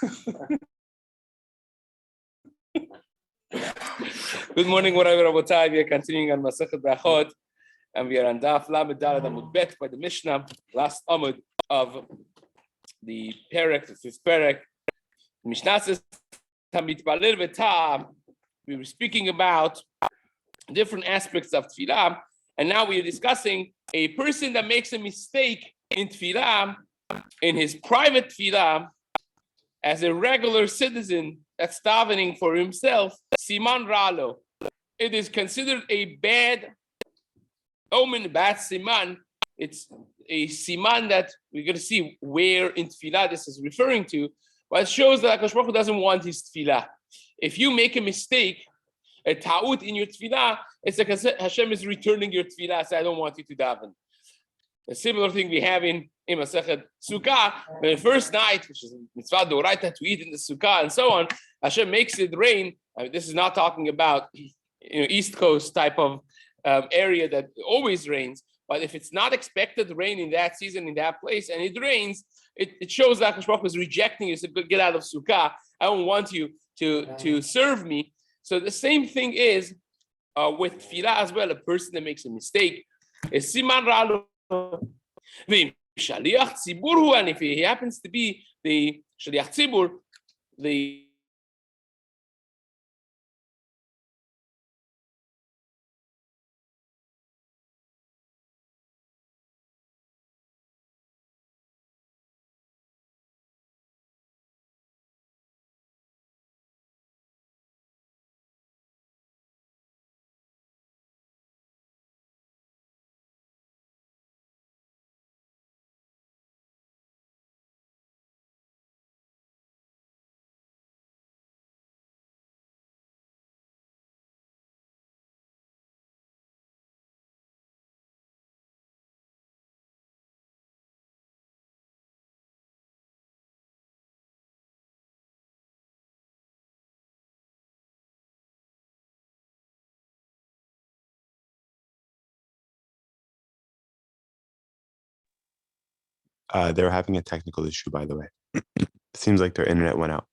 Good morning, whatever Rabotai. We are continuing on Masechet Berachot, and we are on Daf Lamed Daled Amud Bet by the Mishnah, last Amud of the Perek. This is Perek. Mishnah says, "Tamitpaler v'tam." We were speaking about different aspects of Tefillah, and now we are discussing a person that makes a mistake in Tefillah, in his private Tefillah, as a regular citizen that's davening for himself. Siman Ralo. It is considered a bad omen, bad siman. It's a siman that we're going to see where in Tefillah this is referring to, but it shows that HaKadosh Baruch Hu doesn't want his Tefillah. If you make a mistake, a ta'ut in your Tefillah, it's like Hashem is returning your Tefillah, so I don't want you to daven. A similar thing we have in Masechet Sukkah, the first night, which is mitzvah d'oraita to eat in the Sukkah and so on, Hashem makes it rain. I mean, this is not talking about East Coast type of area that always rains, but if it's not expected rain in that season, in that place, and it rains, it shows that HaKadosh Baruch Hu is rejecting you. So get out of Sukkah. I don't want you to serve me. So the same thing is with Tefillah as well. A person that makes a mistake is siman ralo. Shaliach tzibur, and if he happens to be the shaliach tzibur, the They're having a technical issue, by the way. Seems like their internet went out.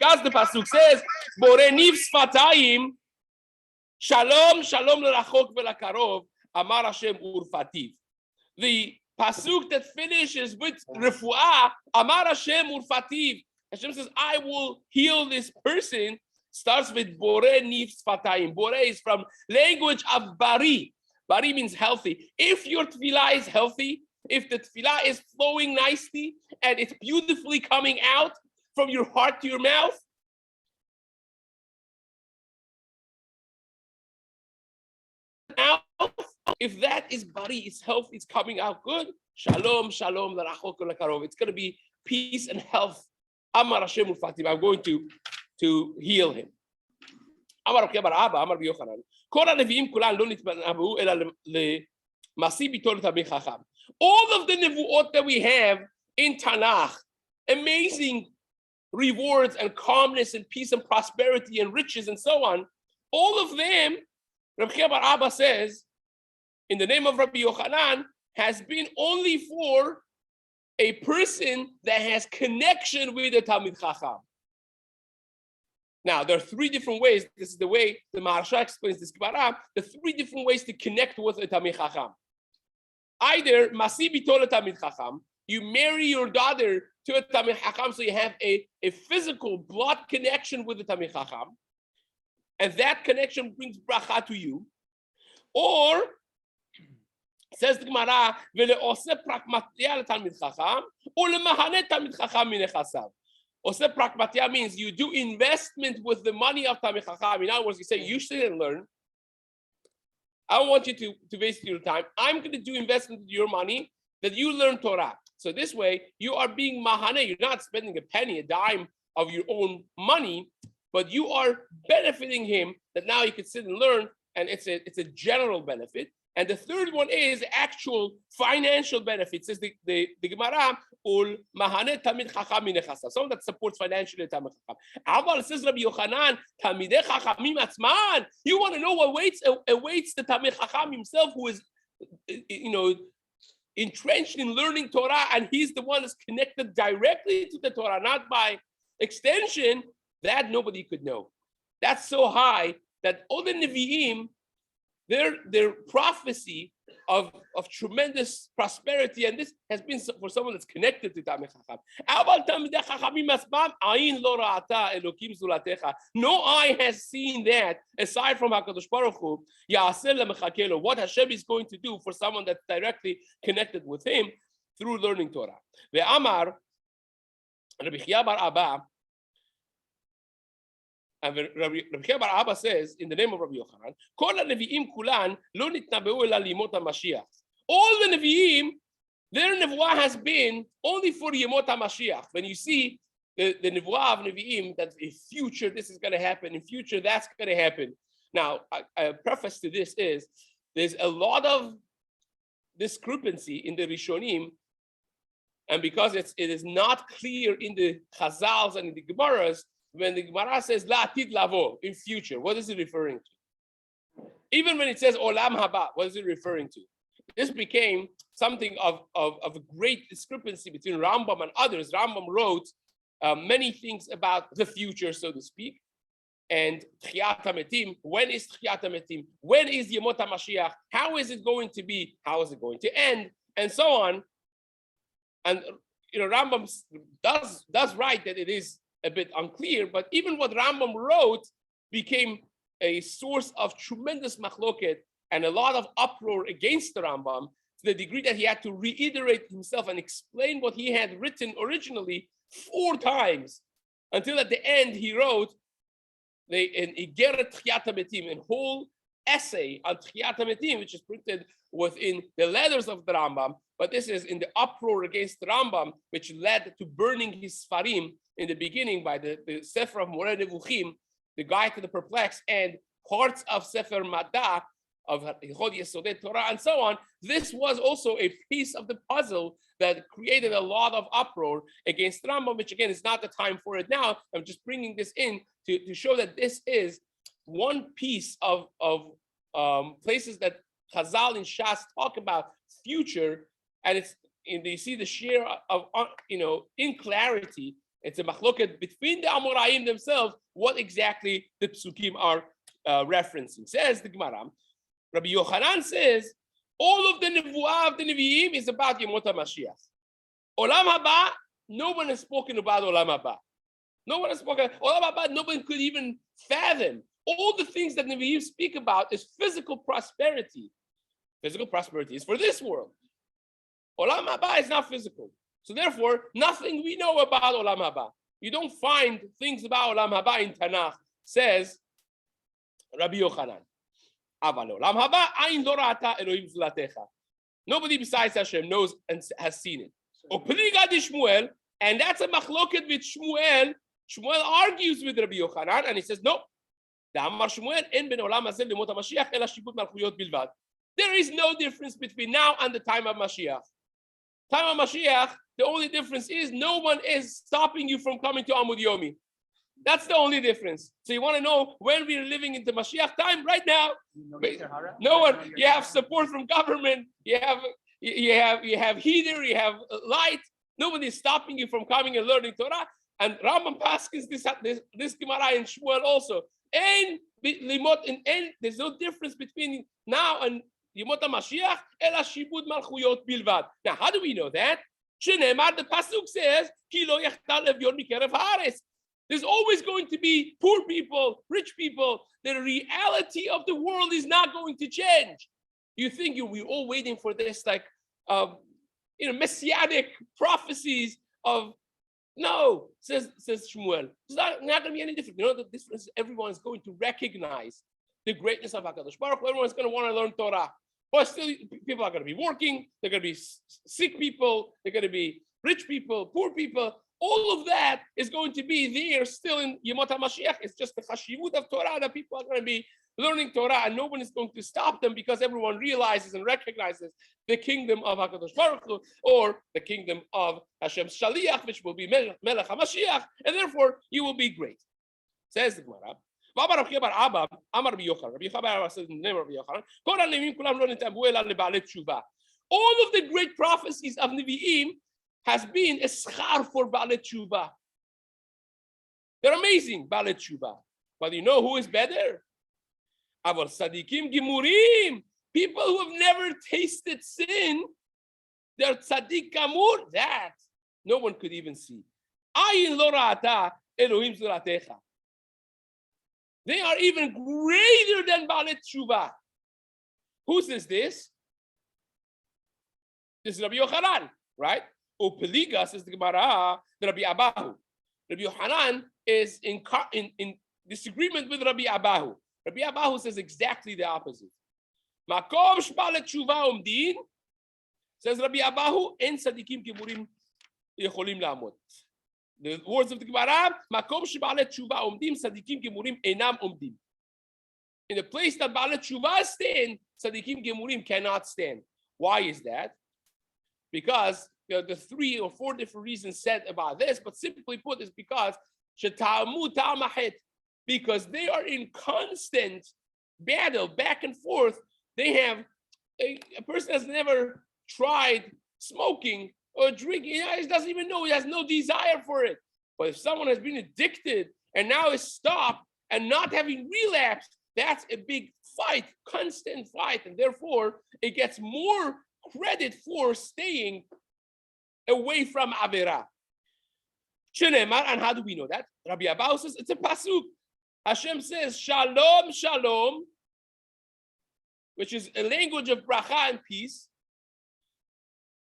because the pasuk says, "Borei niv sfatayim, shalom shalom lerachok velakarov, amar Hashem urfativ." The pasuk that finishes with refuah, amar Hashem urfativ. Hashem says, "I will heal this person." Starts with borei niv sfatayim. Borei is from language of bari. Bari means healthy. If your tefillah is healthy, if the tefillah is flowing nicely and it's beautifully coming out from your heart to your mouth, if that is bari, it's healthy, it's coming out good, shalom, shalom, it's going to be peace and health. Amar Hashem ufatim, I'm going to heal him. Amar Rabbi Abba, Amar Rabbi Yochanan. Kol haneviim kulan lo nitnabu ela lemasi bitol tamid chacham. All of the nevuot that we have in Tanakh, amazing rewards and calmness and peace and prosperity and riches and so on, all of them, Rabbi Abba says, in the name of Rabbi Yochanan, has been only for a person that has connection with the Talmid Chacham. Now, there are three different ways. This is the way the Maharsha explains this Gemara. The three different ways to connect with a Talmid Chacham. Either Masi bitol Talmid Chacham, you marry your daughter to a Talmid Chacham, so you have a physical blood connection with the Talmid Chacham, and that connection brings bracha to you. Or, says the Gemara, ve'le'oseh pragmatia leTalmid Chacham, or le'mahane Talmid Chacham minechasav. Oseh pragmatia means you do investment with the money of Talmid Chacham. In other words, you say, you sit and learn. I don't want you to waste your time. I'm going to do investment with your money that you learn Torah. So this way, you are being mahane. You're not spending a penny, a dime of your own money, but you are benefiting him that now you can sit and learn, and it's a general benefit. And the third one is actual financial benefits. Says the Gemara, ul mahane tamid chacham minechasav. Someone that supports financially tamid chacham. Aval says Rabbi Yochanan, tamidei chachamim atzman. You want to know what awaits the tamid chacham himself, who is, entrenched in learning Torah, and he's the one that's connected directly to the Torah, not by extension. That nobody could know. That's so high that all the Nevi'im, their prophecy of tremendous prosperity, and this has been for someone that's connected to Talmid Chacham. No eye has seen that aside from HaKadosh Baruch Hu. What Hashem is going to do for someone that's directly connected with him through learning Torah. Ve'amar Rabbi Bar Abba, and Rabbi Bar Abba says, in the name of Rabbi Yochanan, Kol hanevi'im kulan lo nitnabeu ela limot HaMashiach. All the Nevi'im, their Nevuah has been only for Yemot HaMashiach. When you see the Nevuah of Nevi'im, that in future this is going to happen, in future that's going to happen. Now, a preface to this is, there's a lot of discrepancy in the Rishonim, and because it is not clear in the Chazals and in the Gemaras, when the Gemara says la'atid lavo, in future, what is it referring to? Even when it says olam haba, what is it referring to? This became something of a great discrepancy between Rambam and others. Rambam wrote many things about the future, so to speak, and Tchiyat HaMetim. When is Tchiyat HaMetim? When is Yemot HaMashiach? How is it going to be? How is it going to end? And so on. And Rambam does write that it is a bit unclear, but even what Rambam wrote became a source of tremendous machloket and a lot of uproar against the Rambam, to the degree that he had to reiterate himself and explain what he had written originally 4 times, until at the end he wrote an Igeret Tchiyat HaMetim, a whole essay on Tchiyat HaMetim, which is printed within the letters of the Rambam. But this is in the uproar against the Rambam, which led to burning his Sfarim in the beginning by the Sefer of Moreh Nevuchim, the Guide to the Perplexed, and parts of Sefer Mada, of Hilchot Yesodei Torah, and so on. This was also a piece of the puzzle that created a lot of uproar against the Rambam, which again is not the time for it now. I'm just bringing this in to show that this is one piece of places that Chazal and Shas talk about future, and you see the share of in clarity It's a machloket between the Amoraim themselves, what exactly the psukim are referencing. Says the Gemara, Rabbi Yochanan says, all of the nevuah of the Nevi'im is about Yemot HaMashiach. Olam haba, no one has spoken about Olam haba. No one has spoken. Olam haba, no one could even fathom. All the things that Nevi'im speak about is physical prosperity. Physical prosperity is for this world. Olam haba is not physical. So therefore, nothing we know about Olam haba. You don't find things about Olam haba in Tanakh, says Rabbi Yochanan. Aval Olam haba ayin lo ra'ata Elohim zlatecha. Nobody besides Hashem knows and has seen it. Opliga di Shmuel, and that's a machloket with Shmuel. Shmuel argues with Rabbi Yochanan, and he says, no. There is no difference between now and the time of Mashiach. Time of Mashiach, the only difference is no one is stopping you from coming to Amud Yomi. That's the only difference. So you want to know when we're living into Mashiach time? Right now. No one. You have support from government. You have heater. You have light. Nobody is stopping you from coming and learning Torah. And Rambam Paskins this Gemara in Shmuel also. There's no difference between now and Yemot HaMashiach, ela shibud malchuyot bilvad. Now, how do we know that? Shenemar, the pasuk says, Ki lo yachtal evyon mikerev haaretz. There's always going to be poor people, rich people. The reality of the world is not going to change. You think we're all waiting for this, like, messianic prophecies of, no, says Shmuel. It's not going to be any different. You know, the difference is everyone is going to recognize the greatness of HaKadosh Baruch Hu. Everyone's going to want to learn Torah. But still, people are going to be working. They're going to be sick people. They're going to be rich people, poor people. All of that is going to be there still in Yemot HaMashiach. It's just the chashivut of Torah that people are going to be learning Torah, and no one is going to stop them because everyone realizes and recognizes the kingdom of HaKadosh Baruch Hu, or the kingdom of Hashem's Shaliach, which will be Melech HaMashiach, and therefore you will be great. Says the Gemara. All of the great prophecies of Nevi'im has been a schar for Baalei Tshuva. They're amazing, Baalei Tshuva. But you know who is better? Our tzaddikim gimurim, people who have never tasted sin, they're tzaddik gamur, that no one could even see. Ayin lo ra'ata Elohim zuratecha. They are even greater than Baalei Tshuva. Who says this? This is Rabbi Yochanan, right? Upeliga says the Gemara, the Rabbi Abahu. Rabbi Yochanan is in disagreement with Rabbi Abahu. Rabbi Abahu says exactly the opposite. Makom sh'Baalei Tshuva umdin, says Rabbi Abahu, en tzadikim gimurim yecholim la'amod. The words of the Gemara, Makom sh'Baalei Tshuva umdim, tzadikim gimurim enam umdim. In the place that Baalei Tshuva stand, tzadikim gimurim cannot stand. Why is that? Because the 3 or 4 different reasons said about this, but simply put, is because because they are in constant battle, back and forth. They have a person has never tried smoking or drinking. He doesn't even know. He has no desire for it. But if someone has been addicted and now is stopped and not having relapsed, that's a big fight, constant fight, and therefore it gets more credit for staying away from Avera. Shenemar, and how do we know that? Rabbi Abahu says it's a pasuk. Hashem says, Shalom, Shalom, which is a language of bracha and peace.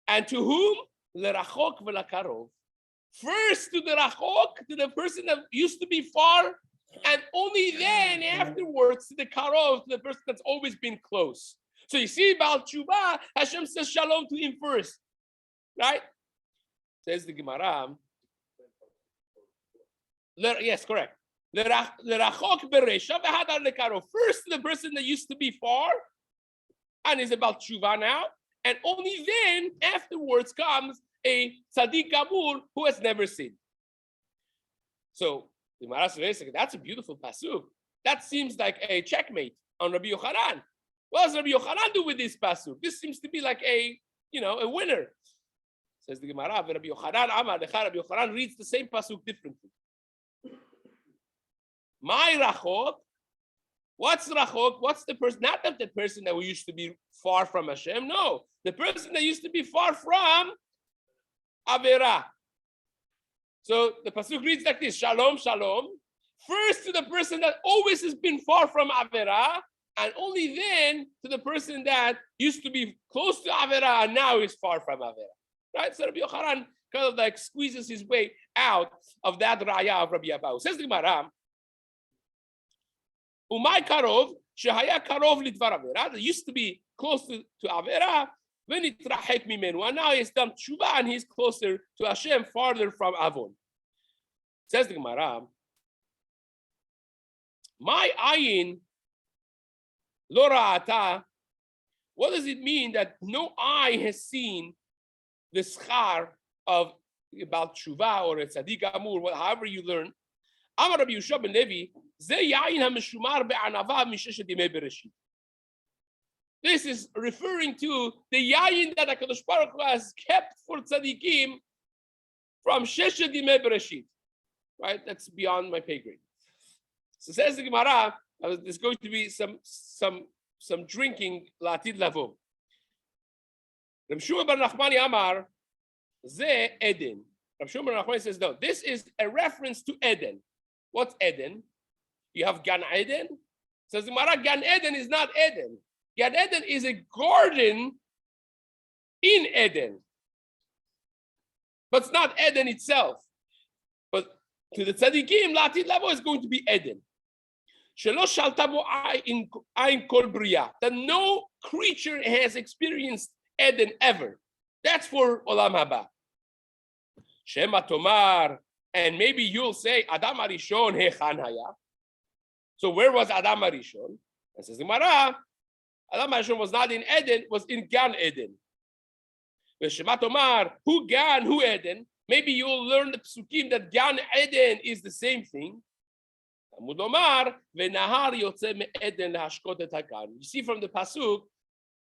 And to whom? Lerachok v'lakarov. First to the rachok, to the person that used to be far, and only then afterwards to the karov, to the person that's always been close. So you see about Tshuva, Hashem says Shalom to him first, right? Says the Gemara. Yes, correct. Lerachok beresha v'hadar lekarov. First to the person that used to be far, and is about Tshuva now, and only then afterwards comes a tzaddik gamur who has never sinned. So the Gemara says, that's a beautiful pasuk. That seems like a checkmate on Rabbi Yochanan. What does Rabbi Yochanan do with this pasuk? This seems to be like a winner. Says the Gemara, Rabbi Yochanan Amar Lecha, Rabbi Yochanan reads the same pasuk differently. My rachok, what's rachok? What's the person? Not that the person that we used to be far from Hashem. No, the person that used to be far from Avera. So the pasuk reads like this: Shalom, shalom. First to the person that always has been far from Avera, and only then to the person that used to be close to Avera and now is far from Avera. Right? So Rabbi Yochanan kind of like squeezes his way out of that raya of Rabbi Abahu. Says the Gemara, Umay karov, shehaya karov lidvar Avera. That used to be close to Avera, when it rahek mimenu. And now he's done tshuva and he's closer to Hashem, farther from Avon. Says the Gemara, my ayin lo ra'ata. What does it mean that no eye has seen the schar of about tshuva or a tzaddik amur, however you learn? Amar Rabbi Yusha ben Levi, ze yayin hameshumar be'anava misheshet yimei bereshit. This is referring to the yayin that HaKadosh Baruch Hu has kept for tzaddikim from sheshet yimei bereshit. Right? That's beyond my pay grade. So says the Gemara, there's going to be some drinking latid lavo. Rav Shmuel bar Nachmani Amar, ze Eden. Rav Shmuel bar Nachmani says, no, this is a reference to Eden. What's Eden? You have Gan Eden. Says the Gemara, Gan Eden is not Eden. Gan Eden is a garden in Eden. But it's not Eden itself. But to the tzaddikim, latid lavo is going to be Eden. That no creature has experienced Eden ever. That's for Olam Haba. Shema Tomar, and maybe you'll say Adam Arishon Hechan Haya. So where was Adam Arishon? And says the Gemara, Adam Arishon was not in Eden, was in Gan Eden. Shema Tomar, who Gan, who Eden? Maybe you'll learn the psukim that Gan Eden is the same thing. You see from the pasuk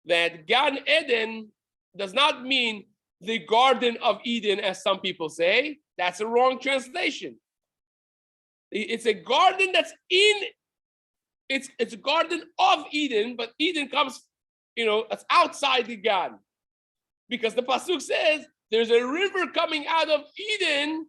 that Gan Eden does not mean the Garden of Eden, as some people say. That's a wrong translation. It's a garden that's in. It's a garden of Eden, but Eden comes, it's outside the Gan, because the pasuk says there's a river coming out of Eden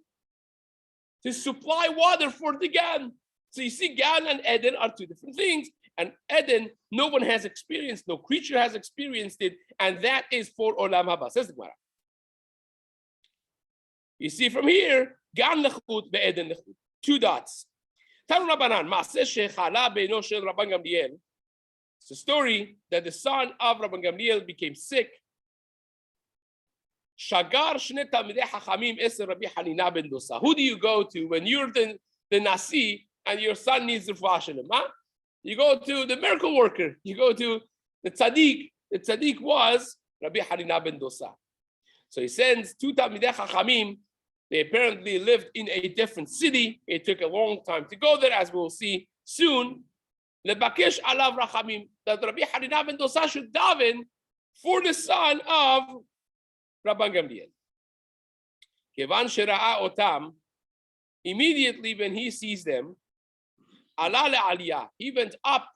to supply water for the Gan. So you see, Gan and Eden are two different things. And Eden, no one has experienced, no creature has experienced it, and that is for Olam Haba. Says the Gemara. You see from here, Gan lechut ve'Eden lechut. 2 dots. Tanu Rabbanan, Maaseh shechala beino shel Rabban Gamliel. It's a story that the son of Rabban Gamliel became sick. Shagar shne talmidei hachamim eser Rabbi Hanina ben Dosa. Who do you go to when you're the Nasi and your son needs refuah shalem? You go to the miracle worker. You go to the tzaddik. The tzaddik was Rabbi Hanina ben Dosa. So he sends 2 talmidei hachamim. They apparently lived in a different city. It took a long time to go there, as we'll see soon. Lebakesh alav rachamim, that Rabbi Hanina ben Dosa should daven for the son of Rabban Gamliel. Kevan shera'a otam, immediately when he sees them, ala le'aliyah, he went up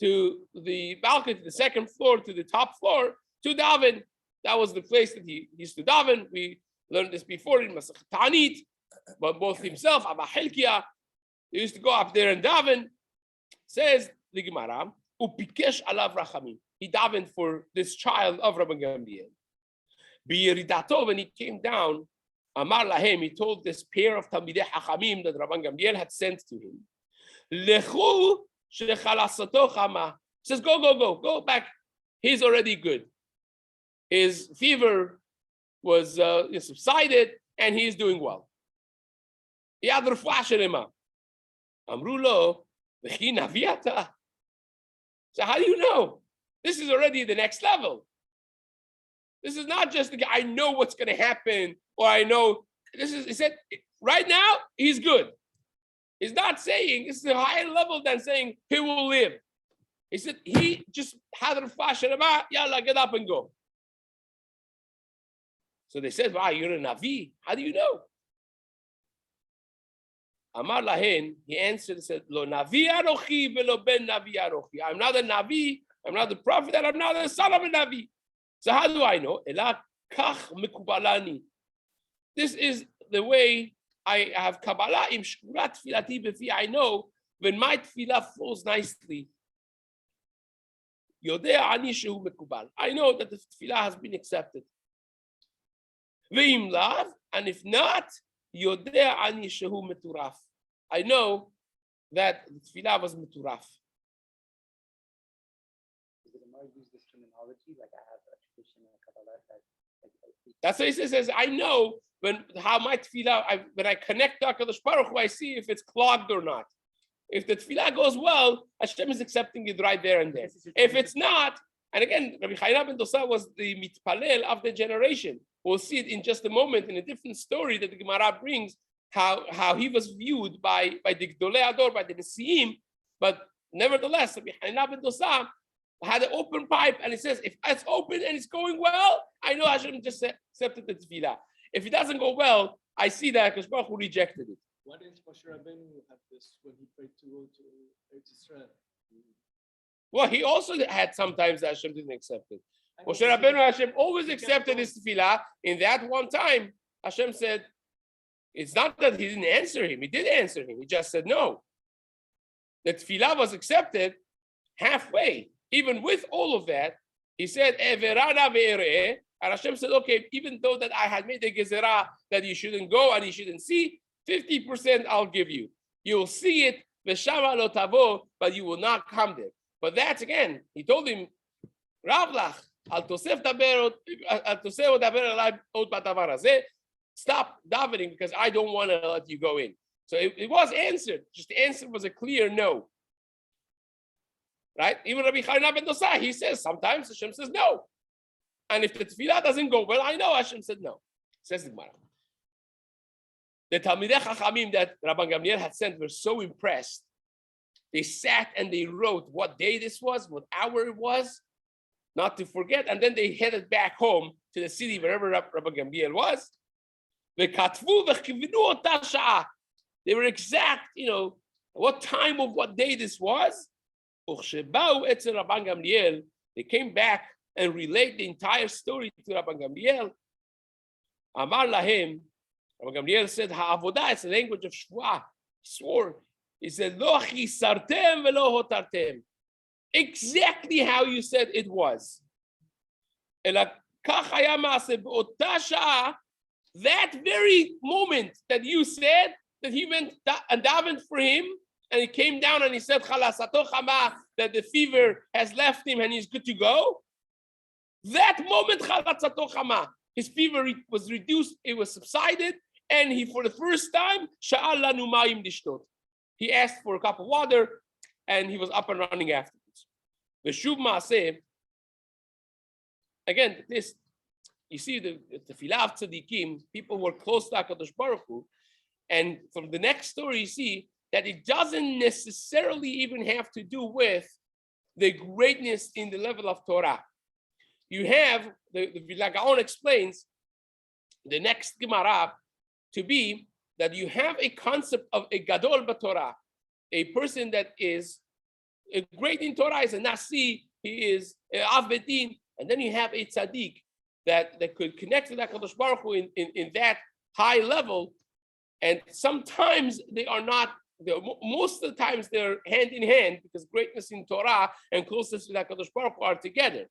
to the balcony, to the second floor, to the top floor, to daven. That was the place that he used to daven. We learned this before in Masach Ta'anit, but both himself, Abba Helkia, he used to go up there and daven. Says the Gemara, upikesh alav rachamim. He davened for this child of Rabban Gamliel. B'yeridato, when he came down, Amar lahem, he told this pair of Talmidei Hachamim that Rabban Gamliel had sent to him, Lechu shechalasato chama. Says, go back. He's already good. His fever was subsided, and he's doing well. Yad refuah shelema. Amru lo, v'chi naviata. So how do you know? This is already the next level. This is not just I know what's going to happen, or I know this is. He said right now he's good. He's not saying this is a higher level than saying he will live. He said he just had a fashion about yalla, get up and go. So they said, wow, you're a Navi. How do you know? Amar lahen, he answered and said, Lo Navi arochi velo ben Navi arochi. I'm not a Navi, I'm not the prophet, and I'm not the son of a Navi. So how do I know? Ela kach mekubalani. This is the way I have Kabbalah im shkurat tfilati befi. I know when my tefillah flows nicely. Yodea ani shehu mekubal. I know that the tefillah has been accepted. Ve'im lav, and if not, Yodea ani shehu meturaf. I know that the tefillah was meturaf. Use this terminology, like I have a tradition in Kabbalah that That's what he says. I know how my tefillah, when I connect to HaKadosh Baruch Hu, I see if it's clogged or not. If the tefillah goes well, Hashem is accepting it right there and then. If it's not, and again, Rabbi Chaim ben Dosa was the mitpalel of the generation. We'll see it in just a moment in a different story that the Gemara brings, how he was viewed by the Gdolei Ador, by the Nesiim. But nevertheless, Rabbi Chaim ben Dosa had an open pipe, and he says, if it's open and it's going well, I know Hashem just accepted the tefillah. If it doesn't go well, I see that Hakadosh Baruch Hu rejected it. Why didn't Moshe Rabbeinu have this when he prayed to go to Eretz Israel? Well, he also had sometimes that Hashem didn't accept it. Moshe Rabbeinu, Hashem always accepted his tefillah. In that one time, Hashem said, it's not that he didn't answer him. He did answer him. He just said no. The tefillah was accepted halfway. Even with all of that, he said, and Hashem said, okay, even though that I had made the gezerah that you shouldn't go and you shouldn't see, 50% I'll give you. You'll see it, v'shama lo tavo, but you will not come there. But that's again, he told him, Ravlach, al tosef daber alai od badavar hazeh. Stop davening because I don't want to let you go in. So it was answered. Just the answer was a clear no. Right? Even Rabbi Chaim ben Dosa, he says sometimes Hashem says no. And if the tefillah doesn't go well, I know Hashem said no. Says the Gemara. The Talmidei Chachamim that Rabban Gamliel had sent were so impressed. They sat and they wrote what day this was, what hour it was, not to forget. And then they headed back home to the city wherever Rabban Gamliel was. They were exact, what time of what day this was. They came back and relayed the entire story to Rabban Gamliel. Amar lahem, Rabban Gamliel said, "Ha'avodah, it's the language of Shvuah." He swore. He said, "Lo chisartem velo hotartem." Exactly how you said it was. That very moment that you said that he went and davened for him, and he came down and he said, "Chalasato chama," that the fever has left him and he's good to go. That moment, Chalasato chama, his fever was reduced, it was subsided, and he, for the first time, Sha'al lanu mayim lishtot. He asked for a cup of water, and he was up and running afterwards. The Shuv Maaseh, again, this, you see the tefillah of tzaddikim, people who are close to HaKadosh Baruch Hu, and from the next story, you see that it doesn't necessarily even have to do with the greatness in the level of Torah. You have, the Vilna Gaon explains the next Gemara to be that you have a concept of a Gadol b'Torah, a person that is a great in Torah, is a Nasi, he is an Av Bedin, and then you have a Tzaddik that could connect with HaKadosh Baruch Hu in that high level, and sometimes they are not, most of the times they're hand in hand because greatness in Torah and closeness with HaKadosh Baruch Hu are together.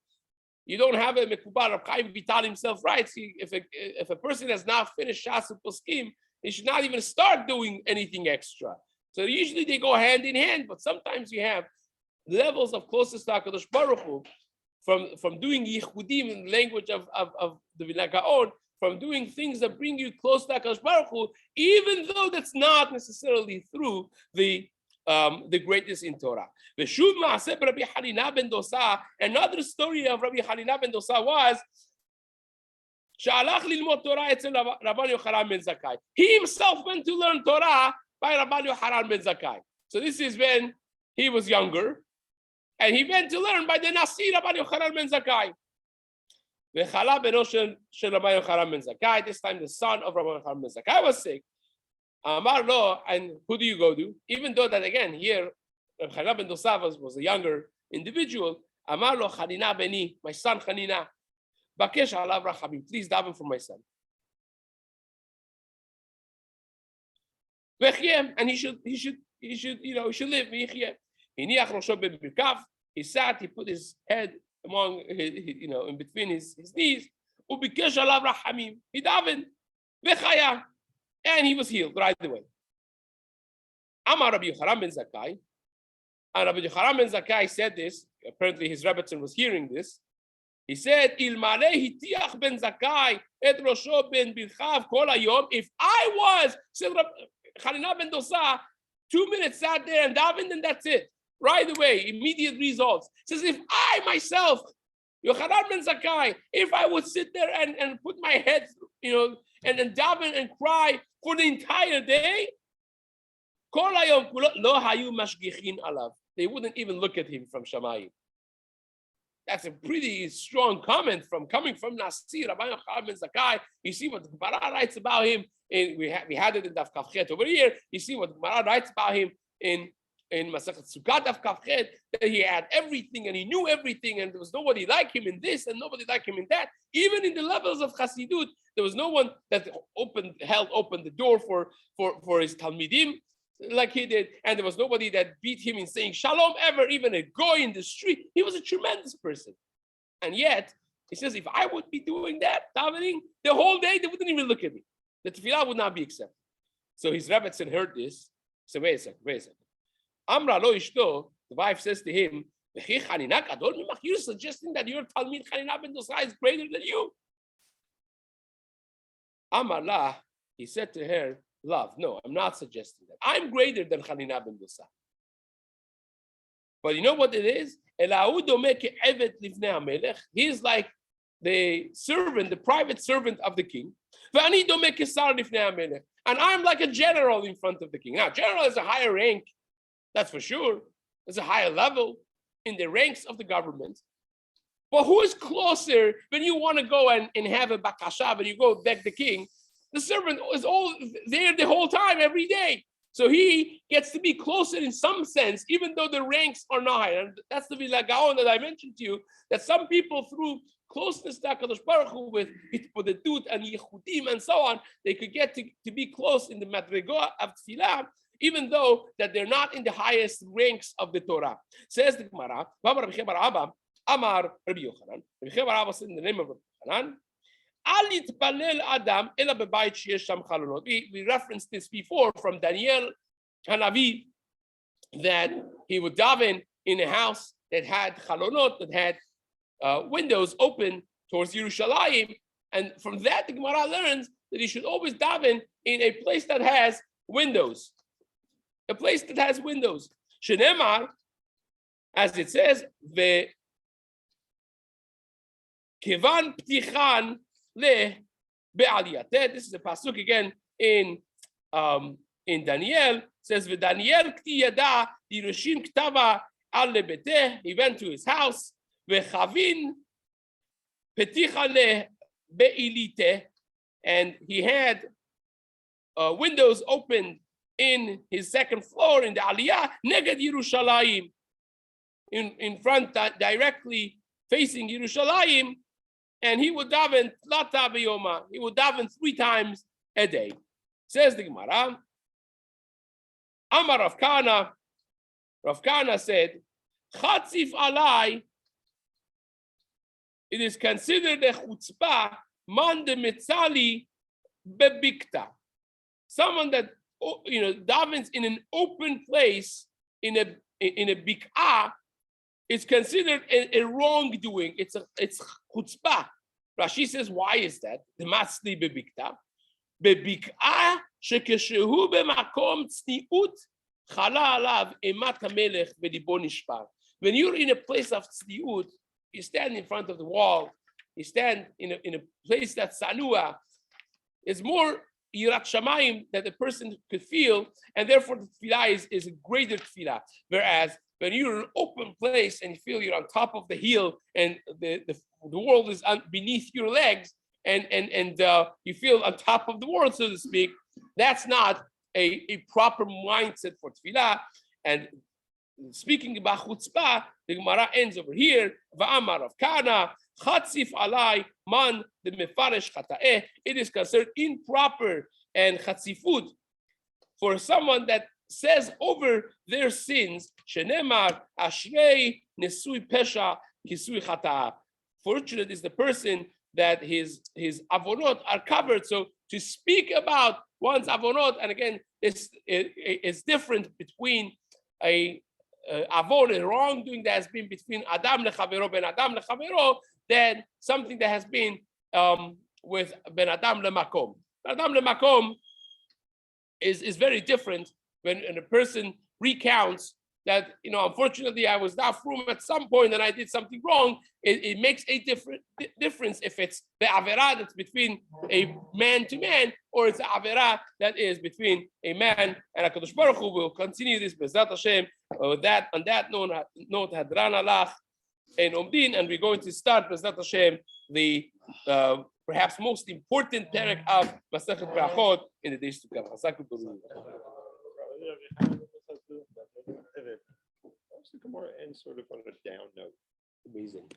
You don't have a Mekubal. Rabbi Chaim Vital himself writes, if a person has not finished Shas Poskim, he should not even start doing anything extra. So usually they go hand in hand, but sometimes you have levels of closeness to HaKadosh Baruch Hu from doing Yichudim in the language of the Vilna Gaon, from doing things that bring you close to HaKadosh Baruch Hu, even though that's not necessarily through the greatness in Torah. The Shuv Maaseh Rabbi Hanina ben Dosa, another story of Rabbi Hanina ben Dosa was Sha'alach lilmod Torah etzel Rabban Yochanan ben Zakkai. He himself went to learn Torah by Rabban Yochanan ben Zakkai. So this is when he was younger, and he went to learn by the Nasi Rabban Yochanan ben Zakkai. V'chala beno shel Rabbi Yochanan ben Zakkai. This time the son of Rabbi Yochanan ben Zakkai was sick. Amar lo, and who do you go to? Even though that again here, Rabbi Yochanan ben Dosa was a younger individual. Amar lo Chanina beni, my son Chanina. Bakesh alav rachamim. Please daven for my son. And he should live. He sat, he put his head among in between his knees. He davened. And he was healed right away. Amar Rabbi Yochanan ben Zakkai. And Rabbi Yochanan ben Zakkai said this. Apparently his Rebbetzin was hearing this. He said, Ilmale hitiach ben Zakkai et rosho ben birchav kol hayom. If I was, said Chanina ben Dosa, 2 minutes sat there and davened, and that's it. Right away, immediate results. Says, if I myself, Yochanan ben Zakkai, if I would sit there and put my head, and daven and cry for the entire day, kol hayom lo hayu mashgichin alav. They wouldn't even look at him from Shamayim. That's a pretty strong comment coming from Nasir, Rabbi Yochanan ben Zakkai. You see what the Gemara writes about him. We had it in Daf Kafchet over here. You see what the Gemara writes about him in Masechet Sukkot Daf Kafchet. That he had everything and he knew everything, and there was nobody like him in this and nobody like him in that. Even in the levels of Chassidut, there was no one that held open the door for his Talmidim like he did, and there was nobody that beat him in saying Shalom ever, even a goy in the street. He was a tremendous person, and yet he says, if I would be doing that, davening the whole day, they wouldn't even look at me. The tefillah would not be accepted. So his Rebbetzin heard this. So wait a second. Amra lo ishto, the wife says to him, you're suggesting that your Talmid Chanina ben Dosa is greater than you? Amar la, he said to her, love, no, I'm not suggesting that. I'm greater than Chanina ben Dosa. But you know what it is? He's like the servant, the private servant of the king. And I'm like a general in front of the king. Now, general is a higher rank, that's for sure. There's a higher level in the ranks of the government. But who is closer when you want to go and have a bakasha, when you go beg the king? The servant is all there the whole time, every day. So he gets to be closer in some sense, even though the ranks are not high. And that's the vilagaon that I mentioned to you, that some people through closeness to HaKadosh Baruch Hu with Hitbodedut and Yehudim and so on, they could get to be close in the Madrigo of Tfilah, even though that they're not in the highest ranks of the Torah. Says the Gemara, Amar Rabbi Yochanan. Rabbi Yochanan said in the name of Rabbi Yochanan, we referenced this before from Daniel Hanavi, that he would daven in a house that had chalonot, that had windows open towards Yerushalayim, and from that the Gemara learns that he should always daven in a place that has windows. A place that has windows. Shenemar, as it says, the Kivan Ptichan le be'aliyateh. This is a pasuk again in Daniel. It says v'Daniel kti yada Yerushim ktava al lebeteh. He went to his house. V'chavin Ptichan le be'iliteh, and he had windows opened in his second floor in the Aliyah, neged Yerushalayim, in front, directly facing Yerushalayim, and he would daven tlata b'yoma. He would daven 3 times a day. Says the Gemara, Amar Rav Kana. Rav Kana said, Chatzif alai. It is considered a chutzpah man de metzali bebikta. Someone that davens in an open place in a bik'ah is considered a wrongdoing. It's chutzpah. Rashi says, why is that? The matzli bebikta. Bebik'ah shekeshehu b'makom tzniut chala alav emat hamelech v'libo nishbar. When you're in a place of tzniut, you stand in front of the wall. You stand in a place that's sanua. It's more Yirat Shamayim that the person could feel, and therefore the tefillah is a greater tefillah. Whereas when you're in an open place and you feel you're on top of the hill and the world is beneath your legs and you feel on top of the world, so to speak, that's not a proper mindset for tefillah. And speaking about chutzpah, the Gemara ends over here. Va'amar of Kana, chatzif alai man the mefaresh chataeh. It is considered improper and chatzifut for someone that says over their sins, shenemar ashrei nesui pesha kisui chataah. Fortunate is the person that his avonot are covered. So to speak about one's avonot, and again, this is different between a avon, a wrongdoing that has been between Adam lechavero, ben Adam lechavero, than something that has been with ben Adam lemakom. Ben Adam lemakom is very different when a person recounts that, unfortunately, I was not frum at some point and I did something wrong. It makes a difference if it's the avera that's between a man to man, or it's the avera that is between a man and HaKadosh Baruch Hu. We'll continue this B'ezrat Hashem on that note Hadran Alach and Omdin, and we're going to start B'ezrat Hashem the perhaps most important perek of Masechet Berachot in the days to come. The Gemara ends sort of on a down note. Amazing.